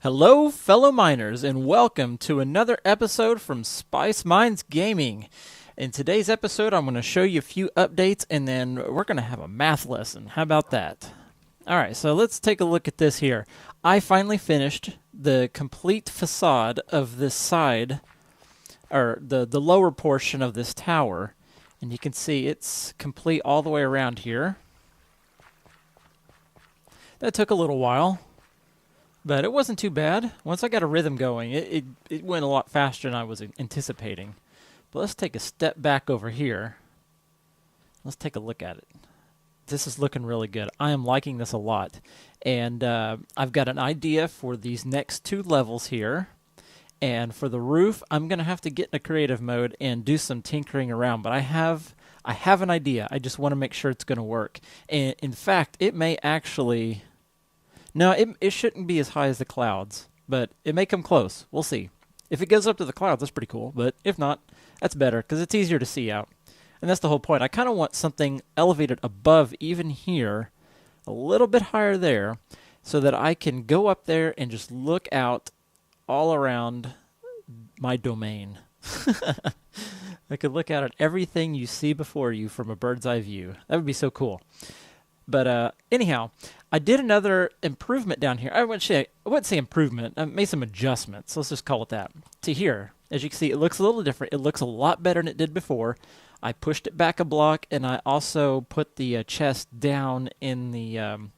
Hello, fellow miners, and welcome to another episode from Spice Mines Gaming. In today's episode, I'm going to show you a few updates, and then we're going to have a math lesson. How about that? Alright, so let's take a look at this here. I finally finished the complete facade of this side, or the lower portion of this tower. And you can see it's complete all the way around here. That took a little while, but it wasn't too bad. Once I got a rhythm going, it went a lot faster than I was anticipating. But let's take a step back over here. Let's take a look at it. This is looking really good. I am liking this a lot. And I've got an idea for these next two levels here. And for the roof, I'm going to have to get into creative mode and do some tinkering around. But I have an idea. I just want to make sure it's going to work. And in fact, it may actually... No, it shouldn't be as high as the clouds, but it may come close. We'll see. If it goes up to the clouds, that's pretty cool. But if not, that's better because it's easier to see out. And that's the whole point. I kind of want something elevated above even here, a little bit higher there, so that I can go up there and just look out all around my domain. I could look out at everything you see before you from a bird's eye view. That would be so cool. But anyhow, I did another improvement down here. I wouldn't say improvement. I made some adjustments. Let's just call it that. To here, as you can see, it looks a little different. It looks a lot better than it did before. I pushed it back a block, and I also put the chest down in the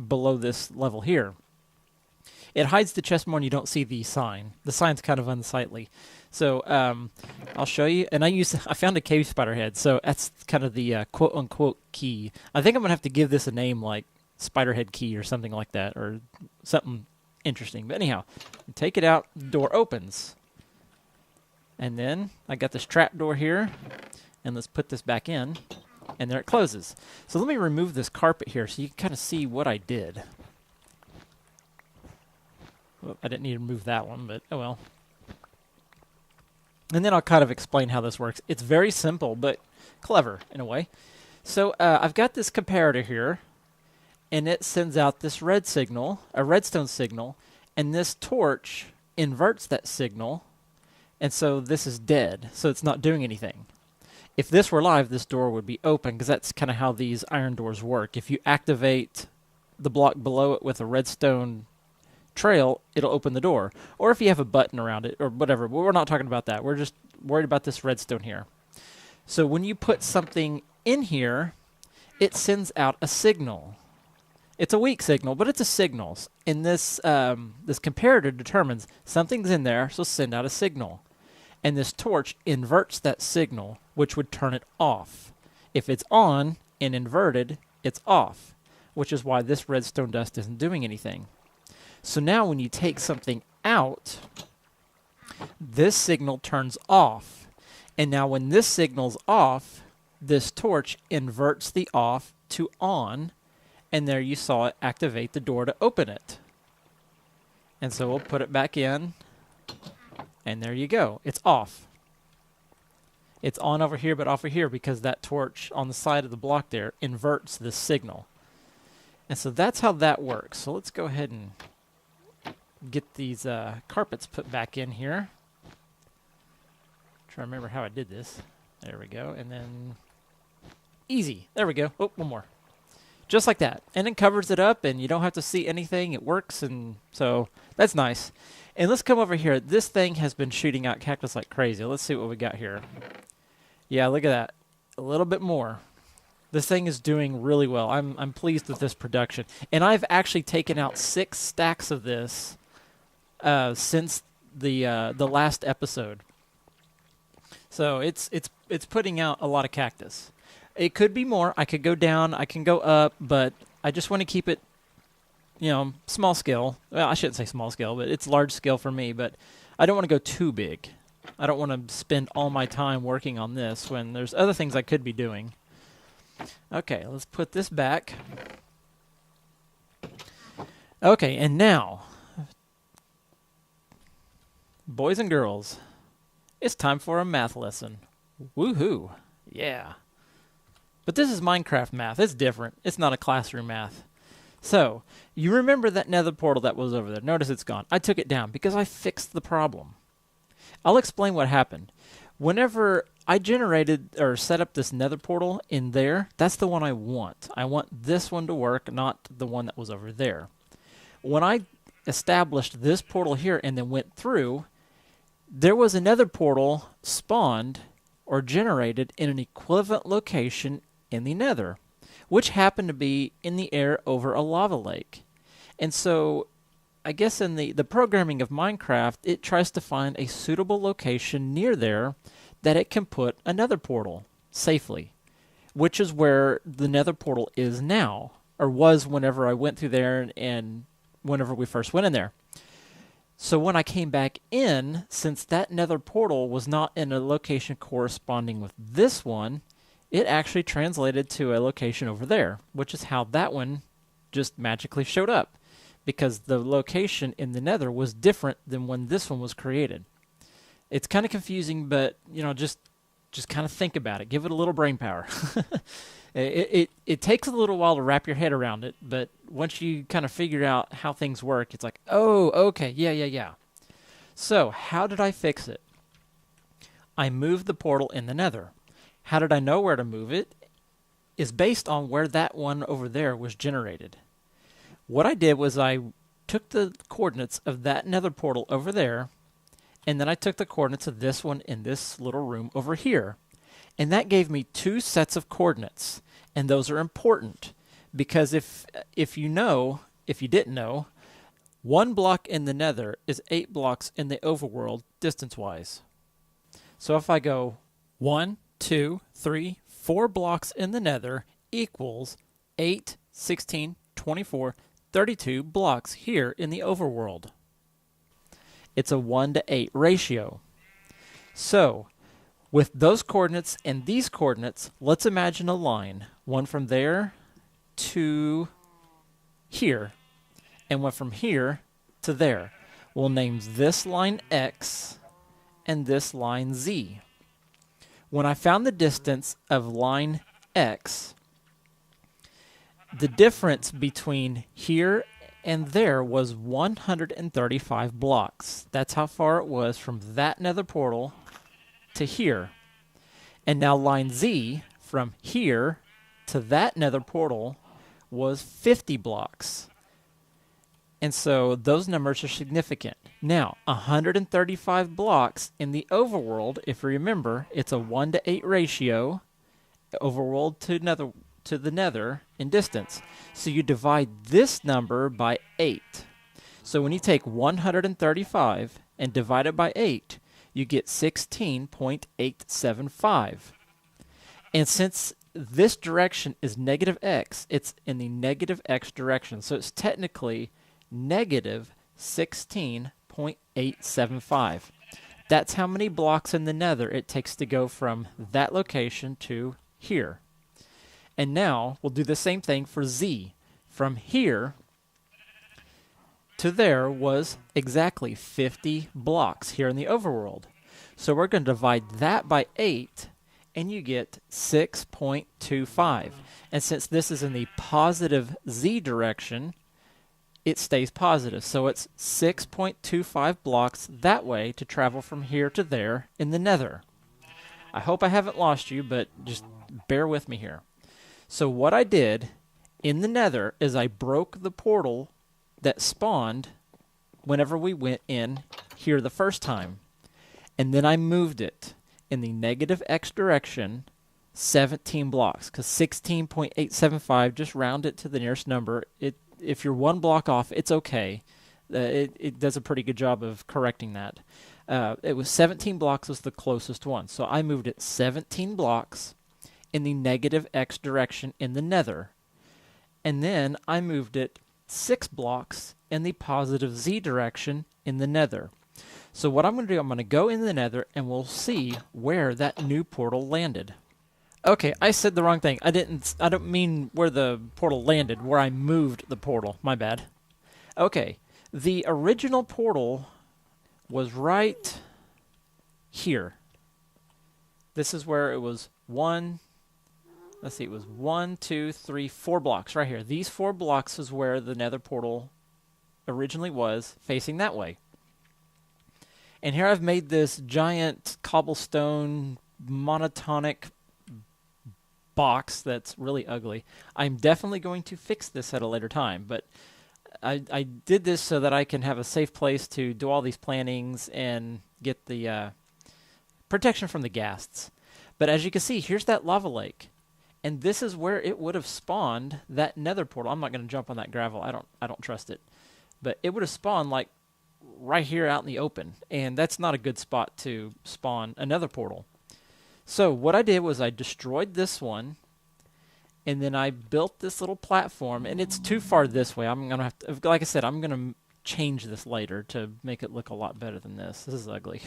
below this level here. It hides the chest more, and you don't see the sign. The sign's kind of unsightly. So I'll show you. And I found a cave spider head, so that's kind of the quote-unquote key. I think I'm going to have to give this a name like Spiderhead Key or something like that, or something interesting. But anyhow, take it out, the door opens. And then I got this trap door here, and let's put this back in, and there it closes. So let me remove this carpet here so you can kind of see what I did. Well, I didn't need to remove that one, but oh well. And then I'll kind of explain how this works. It's very simple, but clever in a way. So I've got this comparator here, and it sends out this red signal, a redstone signal, and this torch inverts that signal, and so this is dead, so it's not doing anything. If this were live, this door would be open, because that's kind of how these iron doors work. If you activate the block below it with a redstone trail, it'll open the door. Or if you have a button around it, or whatever. But we're not talking about that. We're just worried about this redstone here. So when you put something in here, it sends out a signal. It's a weak signal, but it's a signal. And this comparator determines something's in there, so send out a signal. And this torch inverts that signal, which would turn it off. If it's on and inverted, it's off, which is why this redstone dust isn't doing anything. So now when you take something out, this signal turns off. And now when this signal's off, this torch inverts the off to on, and there you saw it activate the door to open it. And so we'll put it back in, and there you go. It's off. It's on over here, but off over here because that torch on the side of the block there inverts this signal. And so that's how that works. So let's go ahead and get these carpets put back in here. Try to remember how I did this. There we go. And then easy. There we go. Oh, one more. Just like that. And it covers it up, and you don't have to see anything. It works, and so that's nice. And let's come over here. This thing has been shooting out cactus like crazy. Let's see what we got here. Yeah, look at that. A little bit more. This thing is doing really well. I'm pleased with this production. And I've actually taken out 6 stacks of this since the last episode. So it's putting out a lot of cactus. It could be more. I could go down. I can go up, but I just want to keep it, small scale. Well, I shouldn't say small scale, but it's large scale for me. But I don't want to go too big. I don't want to spend all my time working on this when there's other things I could be doing. Okay, let's put this back. Okay, and now, boys and girls, it's time for a math lesson. Woohoo! Yeah. But this is Minecraft math. It's different. It's not a classroom math. So, you remember that nether portal that was over there. Notice it's gone. I took it down because I fixed the problem. I'll explain what happened. Whenever I generated or set up this nether portal in there, that's the one I want. I want this one to work, not the one that was over there. When I established this portal here and then went through, there was another portal spawned or generated in an equivalent location in the nether, which happened to be in the air over a lava lake. And so I guess in the programming of Minecraft, it tries to find a suitable location near there that it can put another portal safely, which is where the nether portal is now, or was whenever I went through there and whenever we first went in there. So when I came back in, since that nether portal was not in a location corresponding with this one, it actually translated to a location over there, which is how that one just magically showed up, because the location in the nether was different than when this one was created. It's kind of confusing, but just kind of think about it. Give it a little brain power. It takes a little while to wrap your head around it, but once you kind of figure out how things work, it's like, oh, okay, yeah. So, how did I fix it? I moved the portal in the nether. How did I know where to move it? Is based on where that one over there was generated. What I did was I took the coordinates of that nether portal over there, and then I took the coordinates of this one in this little room over here. And that gave me two sets of coordinates. And those are important because if you didn't know, 1 block in the nether is 8 blocks in the overworld distance-wise. So if I go 1, 2, 3, 4 blocks in the nether equals 8, 16, 24, 32 blocks here in the overworld. It's a 1:8 ratio. So, with those coordinates and these coordinates, let's imagine a line. One from there to here, and one from here to there. We'll name this line X and this line Z. When I found the distance of line X, the difference between here and there was 135 blocks. That's how far it was from that nether portal to here. And now line Z, from here to that nether portal, was 50 blocks. And so those numbers are significant. Now, 135 blocks in the overworld, if you remember, it's a 1:8 ratio, overworld to the nether in distance. So you divide this number by 8. So when you take 135 and divide it by 8, you get 16.875. And since this direction is negative x, it's in the negative x direction. So it's technically negative 16.875. That's how many blocks in the nether it takes to go from that location to here. And now we'll do the same thing for Z. From here to there was exactly 50 blocks here in the overworld. So we're going to divide that by 8, and you get 6.25. And since this is in the positive Z direction, it stays positive. So it's 6.25 blocks that way to travel from here to there in the nether. I hope I haven't lost you, but just bear with me here. So what I did in the nether is I broke the portal that spawned whenever we went in here the first time. And then I moved it in the negative x direction 17 blocks, because 16.875, just round it to the nearest number. If you're 1 block off, it's okay. It does a pretty good job of correcting that. It was 17 blocks was the closest one. So I moved it 17 blocks in the negative x direction in the nether. And then I moved it 6 blocks in the positive z direction in the nether. So what I'm going to do, I'm going to go in the nether and we'll see where that new portal landed. Okay, I said the wrong thing. I don't mean where the portal landed, where I moved the portal. My bad. Okay, the original portal was right here. This is where it was 1, let's see, it was 1, 2, 3, 4 blocks right here. These 4 blocks is where the nether portal originally was, facing that way. And here I've made this giant cobblestone monotonic box that's really ugly. I'm definitely going to fix this at a later time, but I did this so that I can have a safe place to do all these plantings and get the protection from the ghasts. But as you can see, here's that lava lake. And this is where it would have spawned that nether portal. I'm not going to jump on that gravel. I don't trust it. But it would have spawned like right here out in the open. And that's not a good spot to spawn a nether portal. So what I did was I destroyed this one. And then I built this little platform. And it's too far this way. I'm going to have to, like I said, I'm going to change this later to make it look a lot better than this. This is ugly.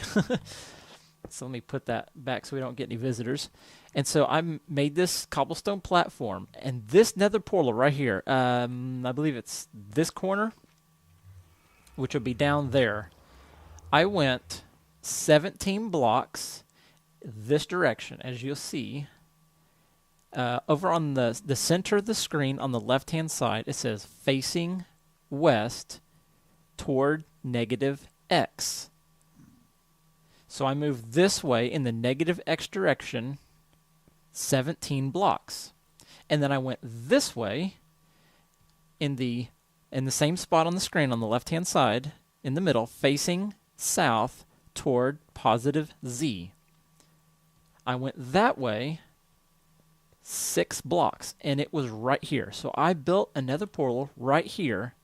So let me put that back so we don't get any visitors. And so I made this cobblestone platform. And this nether portal right here, I believe it's this corner, which will be down there. I went 17 blocks this direction, as you'll see. Over on the center of the screen on the left-hand side, it says facing west toward -X. So I moved this way in the -X direction 17 blocks. And then I went this way in the same spot on the screen on the left-hand side in the middle, facing south toward +Z. I went that way 6 blocks, and it was right here. So I built another portal right here,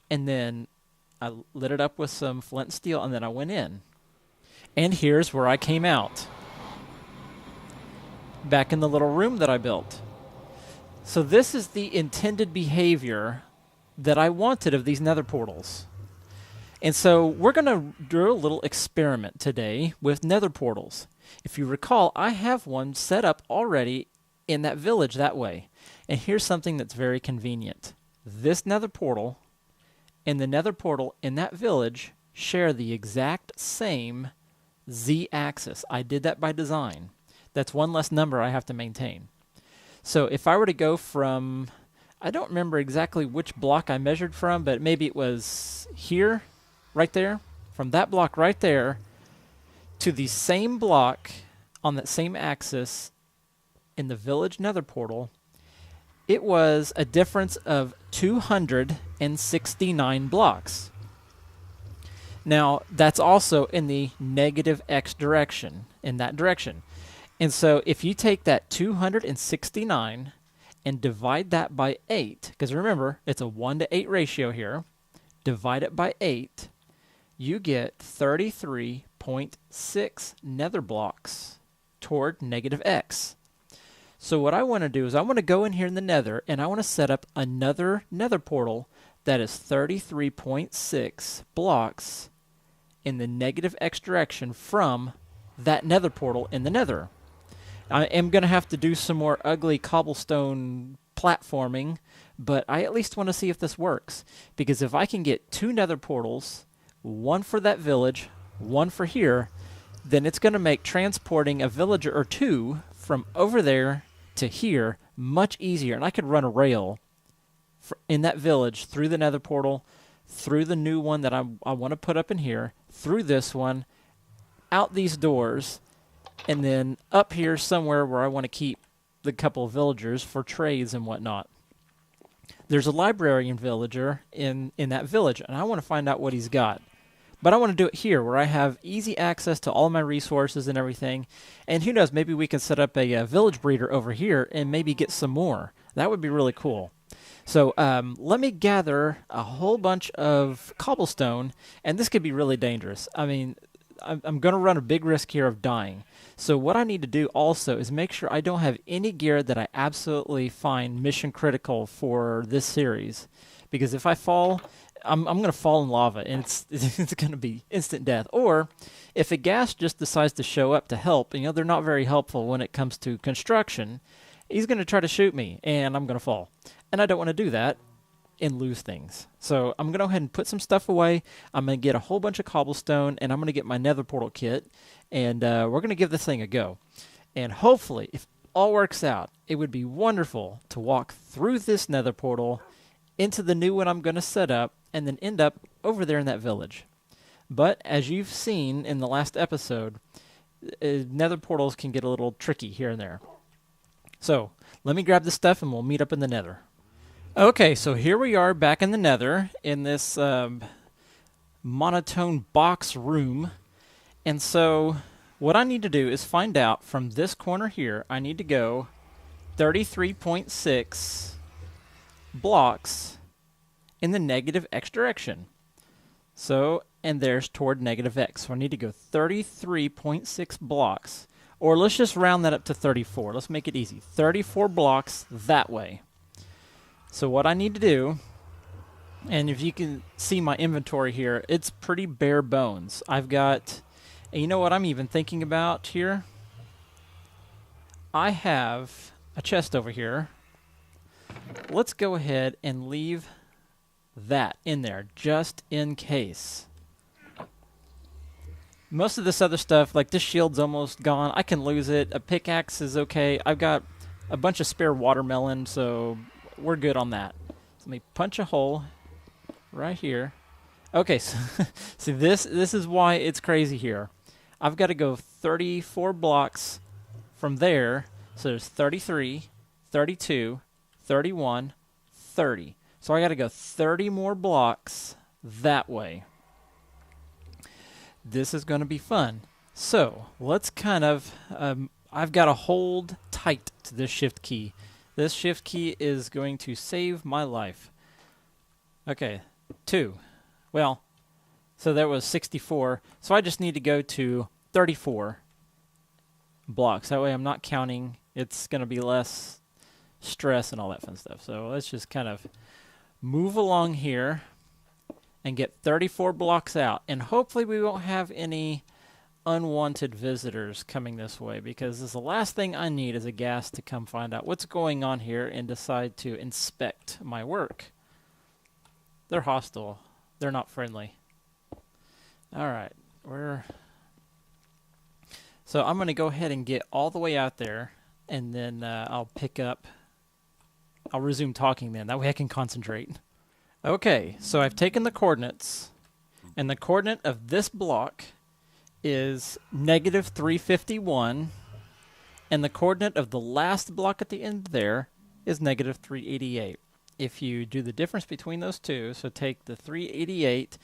and then I lit it up with some flint and steel, and then I went in. And here's where I came out. Back in the little room that I built. So this is the intended behavior that I wanted of these nether portals. And so we're going to do a little experiment today with nether portals. If you recall, I have one set up already in that village that way. And here's something that's very convenient. This nether portal and the nether portal in that village share the exact same Z-axis. I did that by design. That's one less number I have to maintain. So if I were to go from, I don't remember exactly which block I measured from, but maybe it was here, right there, from that block right there to the same block on that same axis in the village nether portal, it was a difference of 269 blocks. Now, that's also in the -X direction, in that direction. And so if you take that 269 and divide that by 8, because remember, it's a 1:8 ratio here, divide it by 8, you get 33.6 nether blocks toward -X. So what I want to do is I want to go in here in the nether, and I want to set up another nether portal that is 33.6 blocks in the -X direction from that nether portal in the nether. I am going to have to do some more ugly cobblestone platforming, but I at least want to see if this works. Because if I can get 2 nether portals, one for that village, one for here, then it's going to make transporting a villager or 2 from over there to here much easier. And I could run a rail in that village through the nether portal, through the new one that I want to put up in here, through this one, out these doors, and then up here somewhere where I want to keep the couple of villagers for trades and whatnot. There's a librarian villager in that village, and I want to find out what he's got. But I want to do it here where I have easy access to all my resources and everything. And who knows, maybe we can set up a village breeder over here and maybe get some more. That would be really cool. So let me gather a whole bunch of cobblestone, and this could be really dangerous. I mean, I'm going to run a big risk here of dying. So what I need to do also is make sure I don't have any gear that I absolutely find mission critical for this series. Because if I fall, I'm going to fall in lava, and it's going to be instant death. Or if a ghast just decides to show up to help, you know, they're not very helpful when it comes to construction, he's going to try to shoot me, and I'm going to fall. And I don't want to do that and lose things. So I'm going to go ahead and put some stuff away. I'm going to get a whole bunch of cobblestone, and I'm going to get my nether portal kit, and we're going to give this thing a go. And hopefully, if all works out, it would be wonderful to walk through this nether portal into the new one I'm going to set up and then end up over there in that village. But as you've seen in the last episode, nether portals can get a little tricky here and there. So let me grab this stuff and we'll meet up in the nether. Okay, so here we are back in the nether in this monotone box room. And so what I need to do is find out from this corner here, I need to go 33.6 blocks in the negative x direction. So, and there's toward negative x. So I need to go 33.6 blocks. Or let's just round that up to 34. Let's make it easy. 34 blocks that way. So what I need to do, and if you can see my inventory here, it's pretty bare bones. I've got, and you know what I'm even thinking about here? I have a chest over here. Let's go ahead and leave that in there just in case. Most of this other stuff, like this shield's almost gone. I can lose it. A pickaxe is okay. I've got a bunch of spare watermelon, so we're good on that. So let me punch a hole right here. Okay, so see this is why it's crazy here. I've got to go 34 blocks from there. So there's 33, 32, 31, 30. So I got to go 30 more blocks that way. This is going to be fun. So let's kind of, I've got to hold tight to this shift key. This shift key is going to save my life. Okay, 2. Well, so there was 64. So I just need to go to 34 blocks. That way I'm not counting. It's going to be less stress and all that fun stuff. So let's just kind of move along here and get 34 blocks out. And hopefully we won't have any unwanted visitors coming this way, because this is the last thing I need is a ghast to come find out what's going on here and decide to inspect my work. They're hostile. They're not friendly. Alright, so I'm going to go ahead and get all the way out there, and then I'll resume talking then. That way I can concentrate. Okay, so I've taken the coordinates, and the coordinate of this block is negative 351, and the coordinate of the last block at the end there is negative 388. If you do the difference between those two, so take the 388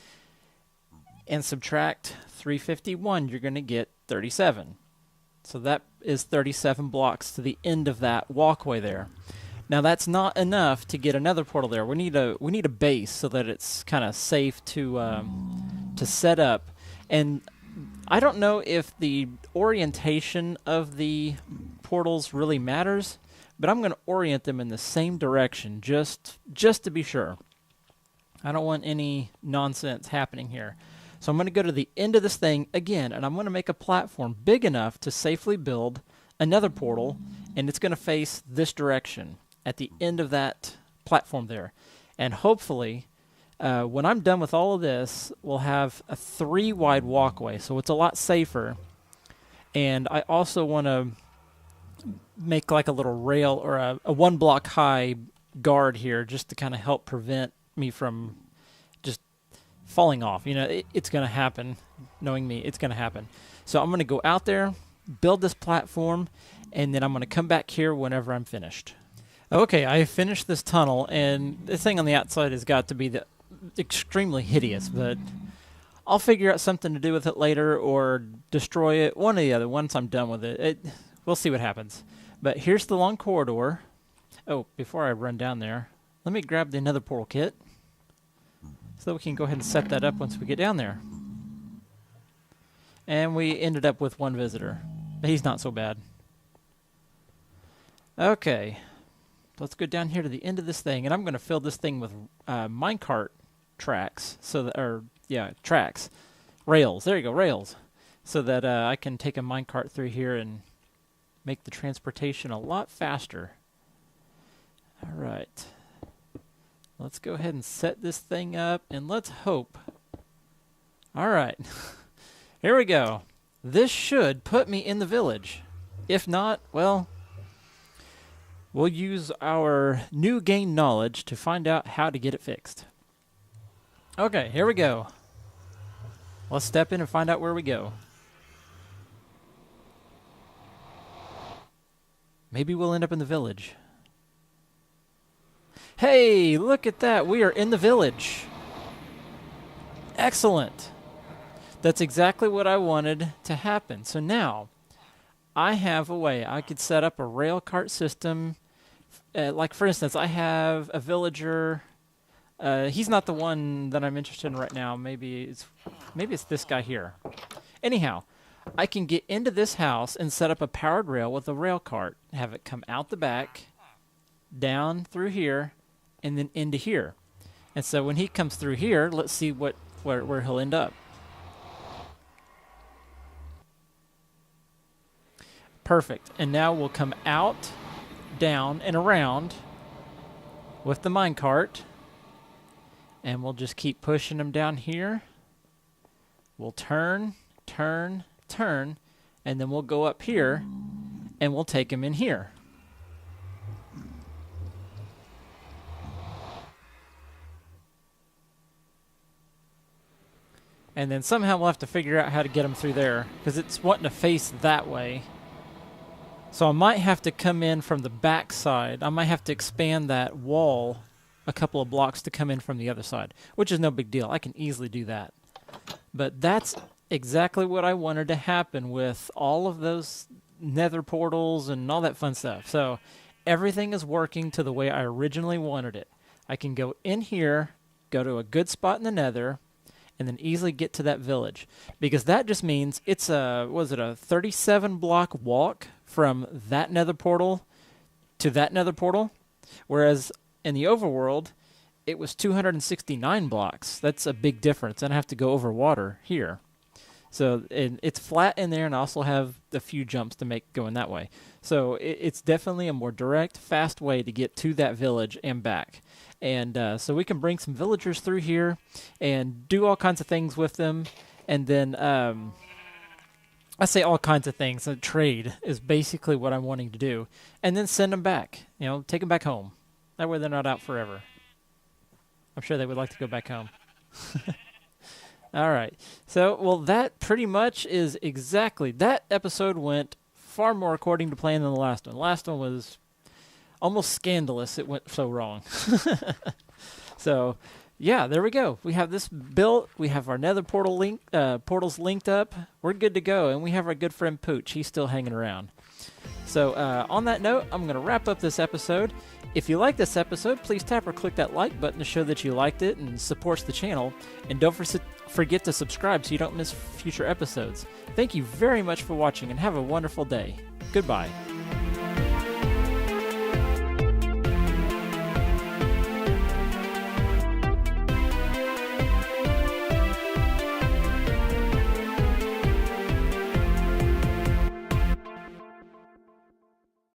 and subtract 351, you're going to get 37. So that is 37 blocks to the end of that walkway there. Now that's not enough to get another portal there. We need a base so that it's kind of safe to set up. And I don't know if the orientation of the portals really matters, but I'm going to orient them in the same direction just to be sure. I don't want any nonsense happening here. So I'm going to go to the end of this thing again, and I'm going to make a platform big enough to safely build another portal, and it's going to face this direction at the end of that platform there. And hopefully, when I'm done with all of this, we'll have a 3-wide walkway, so it's a lot safer. And I also want to make like a little rail or a 1-block high guard here just to kind of help prevent me from just falling off. You know, it's going to happen. Knowing me, it's going to happen. So I'm going to go out there, build this platform, and then I'm going to come back here whenever I'm finished. Okay, I finished this tunnel, and this thing on the outside has got to be extremely hideous, but I'll figure out something to do with it later or destroy it, one or the other, once I'm done with it. We'll see what happens. But here's the long corridor. Oh, before I run down there, let me grab the nether portal kit so that we can go ahead and set that up once we get down there. And we ended up with 1 visitor, but he's not so bad. Okay. Let's go down here to the end of this thing, and I'm going to fill this thing with minecart tracks, tracks, rails. There you go, rails, so that I can take a minecart through here and make the transportation a lot faster. All right, let's go ahead and set this thing up, and let's hope. All right, here we go. This should put me in the village. If not, well, We'll use our new gained knowledge to find out how to get it fixed. Okay, here we go. Let's step in and find out where we go. Maybe we'll end up in the village. Hey, look at that. We are in the village. Excellent. That's exactly what I wanted to happen. So now, I have a way. I could set up a rail cart system. Like, for instance, I have a villager. He's not the one that I'm interested in right now. Maybe it's this guy here. Anyhow, I can get into this house and set up a powered rail with a rail cart. Have it come out the back, down through here, and then into here. And so when he comes through here, let's see where he'll end up. Perfect. And now we'll come out, down, and around with the minecart. And we'll just keep pushing him down here. We'll turn, turn, turn, and then we'll go up here, and we'll take him in here. And then somehow we'll have to figure out how to get him through there, because it's wanting to face that way. So I might have to come in from the back side. I might have to expand that wall a couple of blocks to come in from the other side, which is no big deal. I can easily do that. But that's exactly what I wanted to happen with all of those nether portals and all that fun stuff. So everything is working to the way I originally wanted it. I can go in here, go to a good spot in the nether, and then easily get to that village. Because that just means it's a 37 block walk from that nether portal to that nether portal. Whereas in the overworld, it was 269 blocks. That's a big difference. And I have to go over water here. So it's flat in there, and I also have a few jumps to make going that way. So it's definitely a more direct, fast way to get to that village and back. And so we can bring some villagers through here and do all kinds of things with them. And then I say all kinds of things. A trade is basically what I'm wanting to do. And then send them back. You know, take them back home. That way they're not out forever. I'm sure they would like to go back home. All right. So, well, that pretty much is exactly. That episode went far more according to plan than the last one. The last one was almost scandalous. It went so wrong. So, yeah, there we go. We have this built. We have our nether portals linked up. We're good to go. And we have our good friend Pooch. He's still hanging around. So, on that note, I'm going to wrap up this episode. If you like this episode, please tap or click that like button to show that you liked it and supports the channel. And don't forget to subscribe so you don't miss future episodes. Thank you very much for watching and have a wonderful day. Goodbye.